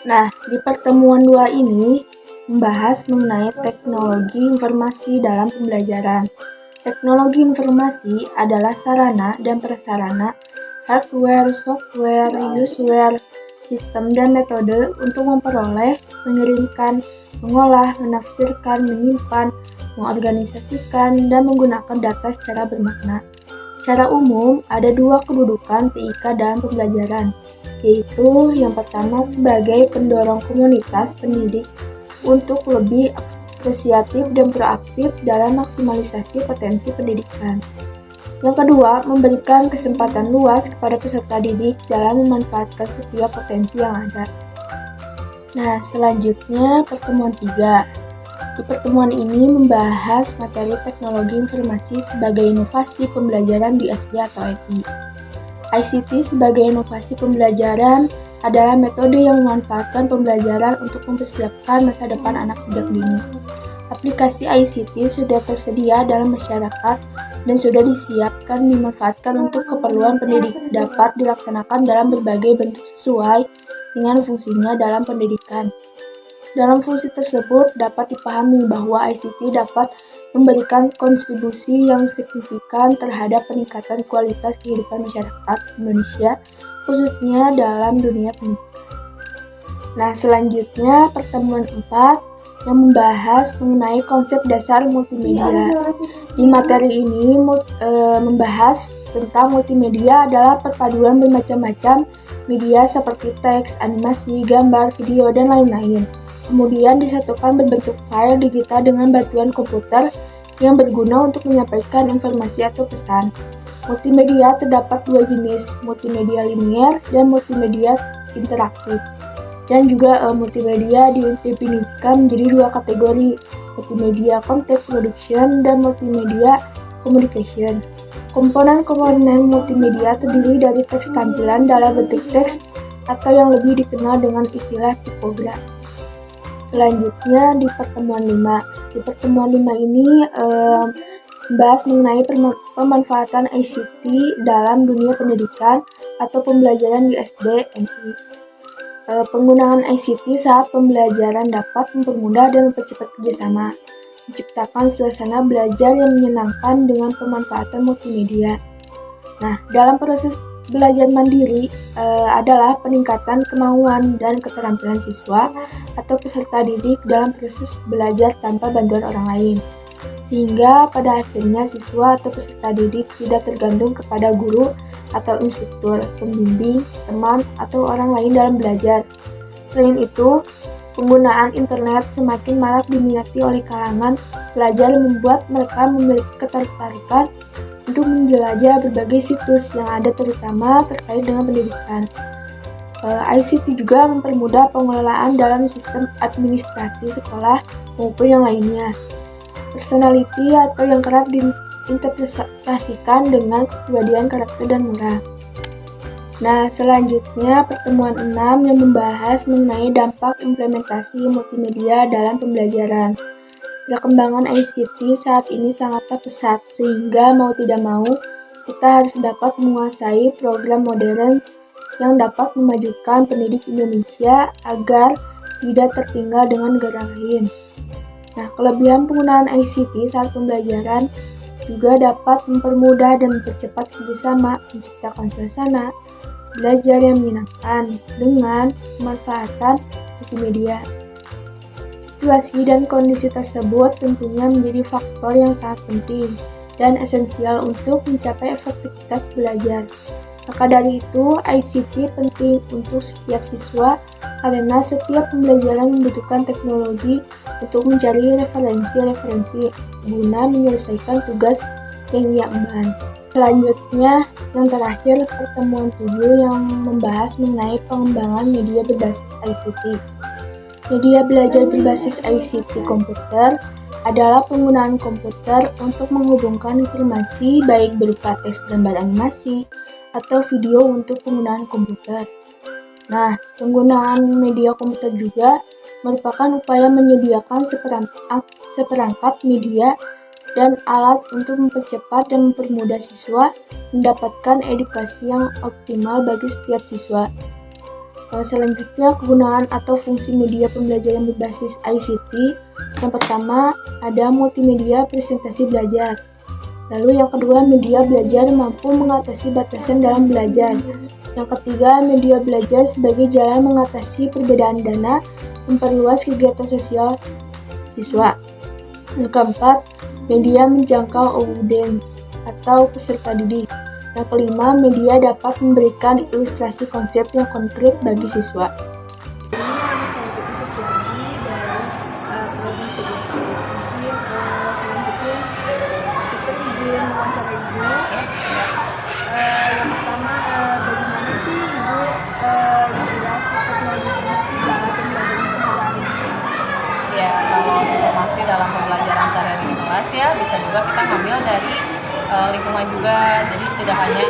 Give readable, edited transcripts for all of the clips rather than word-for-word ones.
Nah, di pertemuan 2 ini membahas mengenai teknologi informasi dalam pembelajaran. Teknologi informasi adalah sarana dan prasarana, hardware, software, userware, sistem dan metode untuk memperoleh, mengirimkan, mengolah, menafsirkan, menyimpan, mengorganisasikan, dan menggunakan data secara bermakna. Secara umum, ada 2 kedudukan TIK dalam pembelajaran, yaitu yang pertama sebagai pendorong komunitas pendidik untuk lebih apresiatif dan proaktif dalam maksimalisasi potensi pendidikan. Yang kedua, memberikan kesempatan luas kepada peserta didik dalam memanfaatkan setiap potensi yang ada. Nah, selanjutnya pertemuan 3. Di pertemuan ini membahas materi teknologi informasi sebagai inovasi pembelajaran di SD atau FI. ICT sebagai inovasi pembelajaran adalah metode yang memanfaatkan pembelajaran untuk mempersiapkan masa depan anak sejak dini. Aplikasi ICT sudah tersedia dalam masyarakat dan sudah disiapkan dimanfaatkan untuk keperluan pendidik, dapat dilaksanakan dalam berbagai bentuk sesuai dengan fungsinya dalam pendidikan. Dalam fungsi tersebut dapat dipahami bahwa ICT dapat memberikan kontribusi yang signifikan terhadap peningkatan kualitas kehidupan masyarakat Indonesia, khususnya dalam dunia pendidikan. Nah, selanjutnya pertemuan 4 yang membahas mengenai konsep dasar multimedia. Di materi ini membahas tentang multimedia adalah perpaduan bermacam-macam media seperti teks, animasi, gambar, video, dan lain-lain. Kemudian disatukan berbentuk file digital dengan bantuan komputer yang berguna untuk menyampaikan informasi atau pesan. Multimedia terdapat 2 jenis, multimedia linier dan multimedia interaktif. Dan juga multimedia didefinisikan menjadi 2 kategori, multimedia content production dan multimedia communication. Komponen-komponen multimedia terdiri dari teks tampilan dalam bentuk teks atau yang lebih dikenal dengan istilah tipografi. Selanjutnya di pertemuan 5. Di pertemuan 5 ini membahas mengenai pemanfaatan ICT dalam dunia pendidikan atau pembelajaran di SD MI. Penggunaan ICT saat pembelajaran dapat mempermudah dan mempercepat kerjasama, menciptakan suasana belajar yang menyenangkan dengan pemanfaatan multimedia. Nah, dalam proses belajar mandiri adalah peningkatan kemauan dan keterampilan siswa atau peserta didik dalam proses belajar tanpa bantuan orang lain, sehingga pada akhirnya siswa atau peserta didik tidak tergantung kepada guru atau instruktur, pembimbing, teman, atau orang lain dalam belajar. Selain itu, penggunaan internet semakin marak diminati oleh kalangan pelajar yang membuat mereka memiliki ketertarikan untuk menjelajah berbagai situs yang ada terutama terkait dengan pendidikan. ICT juga mempermudah pengelolaan dalam sistem administrasi sekolah maupun yang lainnya. Personality atau yang kerap diinterpretasikan dengan kepribadian karakter dan moral. Nah, selanjutnya pertemuan 6 yang membahas mengenai dampak implementasi multimedia dalam pembelajaran. Perkembangan ICT saat ini sangatlah pesat, sehingga mau tidak mau kita harus dapat menguasai program modern yang dapat memajukan pendidik Indonesia agar tidak tertinggal dengan negara lain. Nah, kelebihan penggunaan ICT saat pembelajaran juga dapat mempermudah dan mempercepat kerjasama, menciptakan suasana belajar yang menyenangkan dengan pemanfaatan multimedia. Situasi dan kondisi tersebut tentunya menjadi faktor yang sangat penting dan esensial untuk mencapai efektivitas belajar. Maka dari itu, ICT penting untuk setiap siswa karena setiap pembelajaran membutuhkan teknologi untuk mencari referensi-referensi guna menyelesaikan tugas yang ia emban. Selanjutnya, yang terakhir, pertemuan 7 yang membahas mengenai pengembangan media berbasis ICT. Media belajar berbasis ICT komputer adalah penggunaan komputer untuk menghubungkan informasi baik berupa teks, gambar, animasi, atau video untuk penggunaan komputer. Nah, penggunaan media komputer juga merupakan upaya menyediakan seperangkat media dan alat untuk mempercepat dan mempermudah siswa mendapatkan edukasi yang optimal bagi setiap siswa. Selanjutnya, kegunaan atau fungsi media pembelajaran berbasis ICT. Yang pertama, ada multimedia presentasi belajar. Lalu yang kedua, media belajar mampu mengatasi batasan dalam belajar. Yang ketiga, media belajar sebagai jalan mengatasi perbedaan dana, memperluas kegiatan sosial siswa. Yang keempat, media menjangkau audiens atau peserta didik. Yang kelima, media dapat memberikan ilustrasi konsep yang konkret bagi siswa. Ini yang saya kutip Suciadi dari program kegiatan mungkin selanjutnya kita izin wawancara Ibu. Yang pertama, bagaimana sih Ibu integrasi teknologi informasi dalam pembelajaran sehari-hari? Ya, kalau informasi dalam pembelajaran sehari-hari di kelas ya bisa juga kita ngambil dari lingkungan juga. Jadi tidak hanya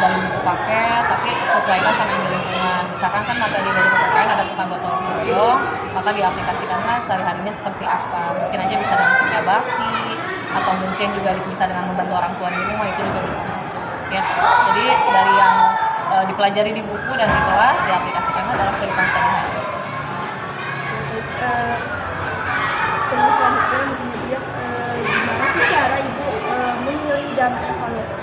dari buku paket, tapi sesuaikan sama yang di lingkungan. Misalkan kan materi dari buku paket ada tukang gotong royong, maka diaplikasikanlah sehari-harinya seperti apa. Mungkin aja bisa dengan kerja bakti, atau mungkin juga bisa dengan membantu orang tua di rumah, itu juga bisa masuk. Ya, jadi dari yang dipelajari di buku dan di kelas diaplikasikanlah dalam kehidupan sehari-hari. Terus selanjutnya kemudian gimana sih cara Ibu memilih dan evaluasi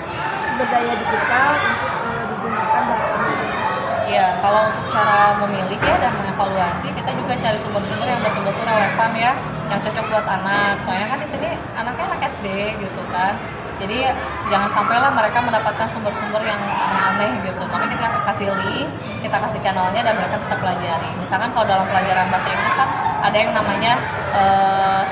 sumber daya digital untuk digunakan dalam pembelajaran? Ya, kalau untuk cara memilih ya dan mengevaluasi, kita juga cari sumber-sumber yang betul-betul relevan ya, yang cocok buat anak. Soalnya kan di sini anaknya anak SD gitu kan. Jadi jangan sampailah mereka mendapatkan sumber-sumber yang aneh-aneh gitu. Tapi kita kasih link, kita kasih channelnya dan mereka bisa pelajari. Misalkan kalau dalam pelajaran bahasa Inggris kan ada yang namanya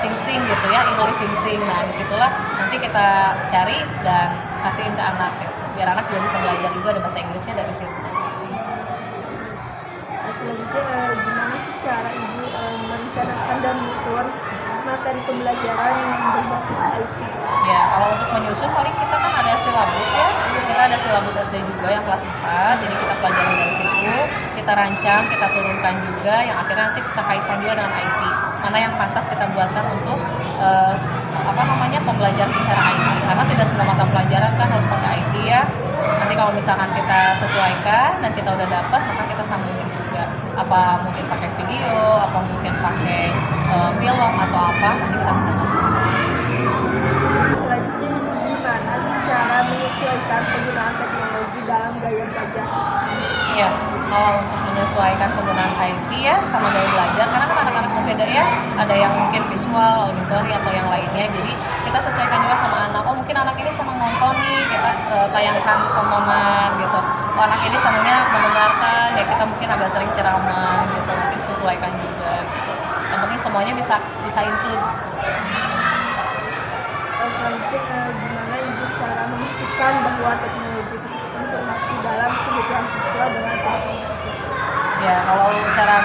sing-sing gitu ya, English sing-sing. Nah disitulah nanti kita cari dan kasihin ke anak ya. Biar anak juga bisa belajar juga ada bahasa Inggrisnya dari situ. Selanjutnya gimana sih cara Ibu merencanakan dan menyusun materi pembelajaran yang berbasis IT? Ya, kalau untuk menyusun paling kita kan ada silabus ya. Kita ada silabus SD juga yang kelas 4. Jadi kita pelajari dari situ, kita rancang, kita turunkan juga yang akhirnya nanti kita kaitkan juga dengan IT. Mana yang pantas kita buatkan untuk pembelajaran secara IT. Karena tidak semua mata pelajaran kan harus pakai IT ya. Nanti kalau misalkan kita sesuaikan dan kita udah dapat, maka kita sambungin juga. Apa mungkin pakai video, apa mungkin pakai film atau apa, nanti kita bisa sambungin. Selanjutnya gimana sih cara menyesuaikan penggunaan teknologi dalam gaya belajar? Ya, kalau untuk menyesuaikan penggunaan IT ya sama gaya belajar, karena kan anak-anak berbeda ya, ada yang mungkin visual, auditory atau yang lainnya. Jadi kita sesuaikan juga sama anak. Oh mungkin anak ini senang nonton nih, kita tayangkan tontonan gitu. Oh anak ini senangnya mendengarkan, ya kita mungkin agak sering ceramah gitu. Nanti sesuaikan juga. Gitu. Yang penting semuanya bisa include. Selanjutnya gimana Ibu cara memastikan bahwa teknologi informasi dalam kebutuhan siswa dengan kebutuhan siswa? Ya kalau cara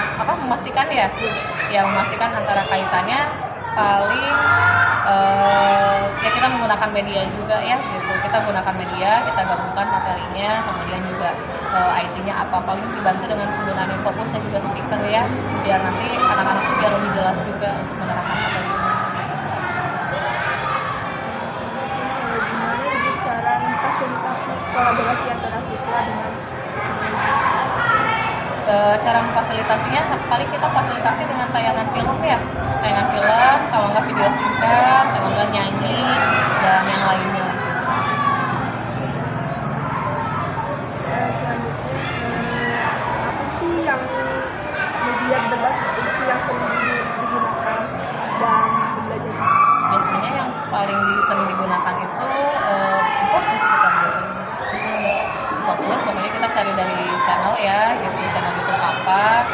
memastikan ya, ya memastikan antara kaitannya paling ya kita menggunakan media juga ya gitu. Kita gunakan media, kita gabungkan materinya, kemudian juga IT-nya apa, paling dibantu dengan penggunaan infocus dan juga speaker ya, biar nanti anak-anak itu biar lebih jelas juga untuk menerapkan materi. Gimana Ibu cara memfasilitasi kolaborasi antara siswa dengan cara memfasilitasinya paling kita fasilitasi dengan tayangan film ya, tayangan film, kalau nggak video singkat, kalau nggak nyanyi dan yang lainnya. Selanjutnya apa sih yang media berbasis itu yang sering digunakan dan belajar? Biasanya yang paling sering digunakan itu infocus kita biasanya. Infocus pokoknya kita cari dari channel ya, gitu channel YouTube apa,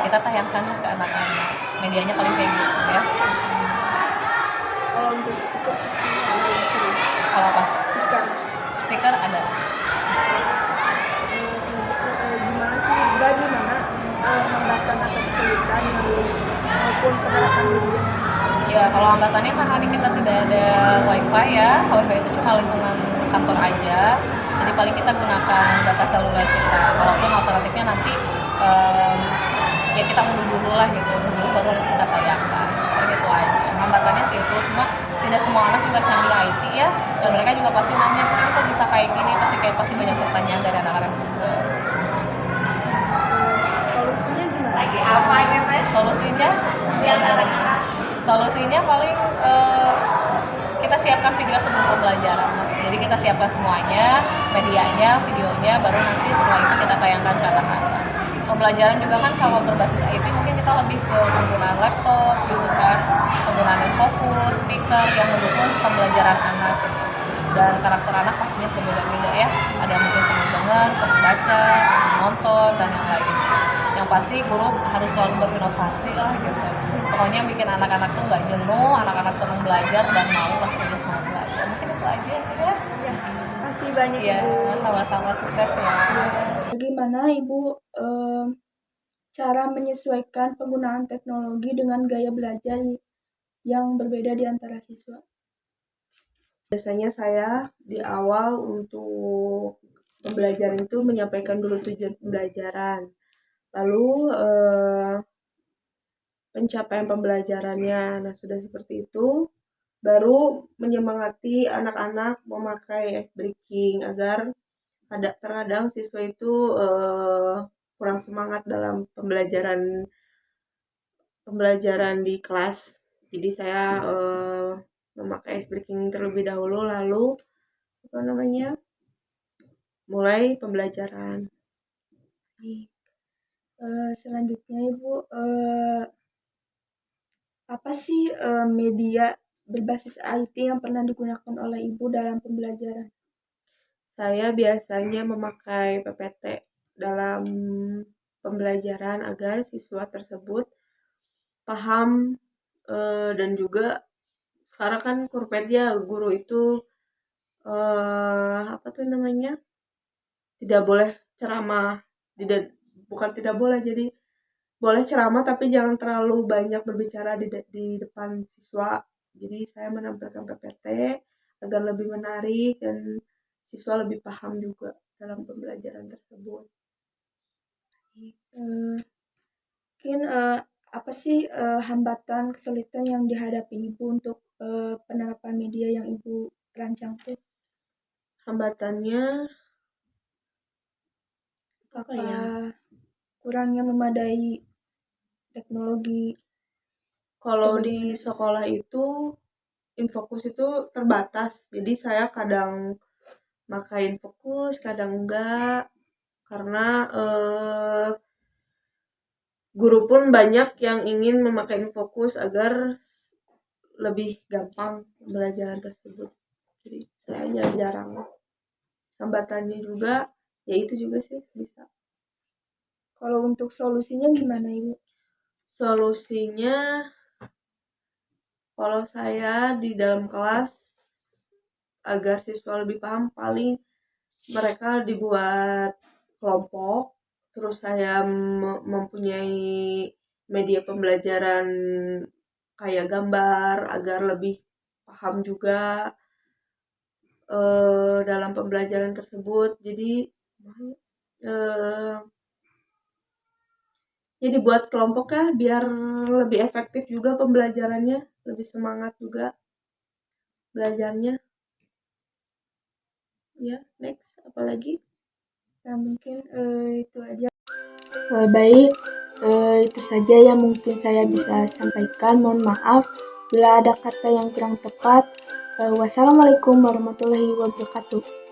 kita tayangkan ke anak-anak. Medianya paling kayak gitu ya. Kalau untuk speaker pasti ada yang sering. Kalau apa? Speaker. speaker ada. Gimana sih, bagaimana hambatan atau kesulitan maupun penerapan media? Ya, kalau hambatannya karena di kita tidak ada wifi ya, wifi itu cuma lingkungan kantor aja, jadi paling kita gunakan data seluler kita. Kalaupun alternatifnya nanti ya kita unduh dulu lah gitu, unduh dulu baru kita tayangkan, gitu aja. Hambatannya sih itu, cuma tidak semua anak juga canggih IT ya, dan mereka juga pasti nanya kok bisa kayak gini, pasti banyak pertanyaan dari anak-anak juga. Solusinya gimana? Solusinya paling kita siapkan video sebelum pembelajaran. Jadi kita siapkan semuanya, medianya, videonya, baru nanti setelah itu kita tayangkan ke anak-anak. Pembelajaran juga kan kalau berbasis IT mungkin kita lebih ke penggunaan laptop gitu kan, penggunaan fokus, speaker yang mendukung pembelajaran anak gitu. Dan karakter anak pastinya berbeda-beda ya, ada yang mungkin senang dengar, senang baca, senang nonton, dan yang lain. Yang pasti guru harus selalu berinovasi lah gitu. Pokoknya bikin anak-anak tuh nggak jenuh, anak-anak senang belajar dan mau lah terus semangat belajar. Mungkin itu aja ya. Ya, masih banyak Iya, Ibu. sama-sama sukses ya. Bagaimana Ibu cara menyesuaikan penggunaan teknologi dengan gaya belajar yang berbeda di antara siswa? Biasanya saya di awal untuk pembelajaran itu menyampaikan dulu tujuan pembelajaran, lalu pencapaian pembelajarannya. Nah, sudah seperti itu, baru menyemangati anak-anak memakai ice breaking agar terkadang siswa itu kurang semangat dalam pembelajaran di kelas. Jadi saya memakai ice breaking terlebih dahulu, lalu mulai pembelajaran. Selanjutnya Ibu, apa sih media berbasis IT yang pernah digunakan oleh Ibu dalam pembelajaran? Saya biasanya memakai PPT dalam pembelajaran agar siswa tersebut paham, dan juga sekarang kan kurpet ya, guru itu tidak boleh ceramah, bukan tidak boleh, jadi boleh ceramah tapi jangan terlalu banyak berbicara di depan siswa. Jadi saya menampilkan PPT agar lebih menarik dan siswa lebih paham juga dalam pembelajaran tersebut. Mungkin apa sih hambatan kesulitan yang dihadapi Ibu untuk penerapan media yang Ibu rancang tuh? Hambatannya kurangnya memadai teknologi. Kalau di sekolah itu Infokus itu terbatas, jadi saya kadang makain Fokus, kadang enggak, karena guru pun banyak yang ingin memakai Infokus agar lebih gampang pembelajaran tersebut. Jadi saya jarang. Hambatannya juga, ya itu juga sih bisa. Kalau untuk solusinya gimana Ibu? Solusinya, kalau saya di dalam kelas agar siswa lebih paham, paling mereka dibuat kelompok, terus saya mempunyai media pembelajaran kayak gambar agar lebih paham juga dalam pembelajaran tersebut. Jadi buat kelompok ya, biar lebih efektif juga pembelajarannya, lebih semangat juga belajarnya. Ya, next apalagi? Nah, mungkin itu aja. Baik, itu saja yang mungkin saya bisa sampaikan. Mohon maaf bila ada kata yang kurang tepat. Wassalamualaikum warahmatullahi wabarakatuh.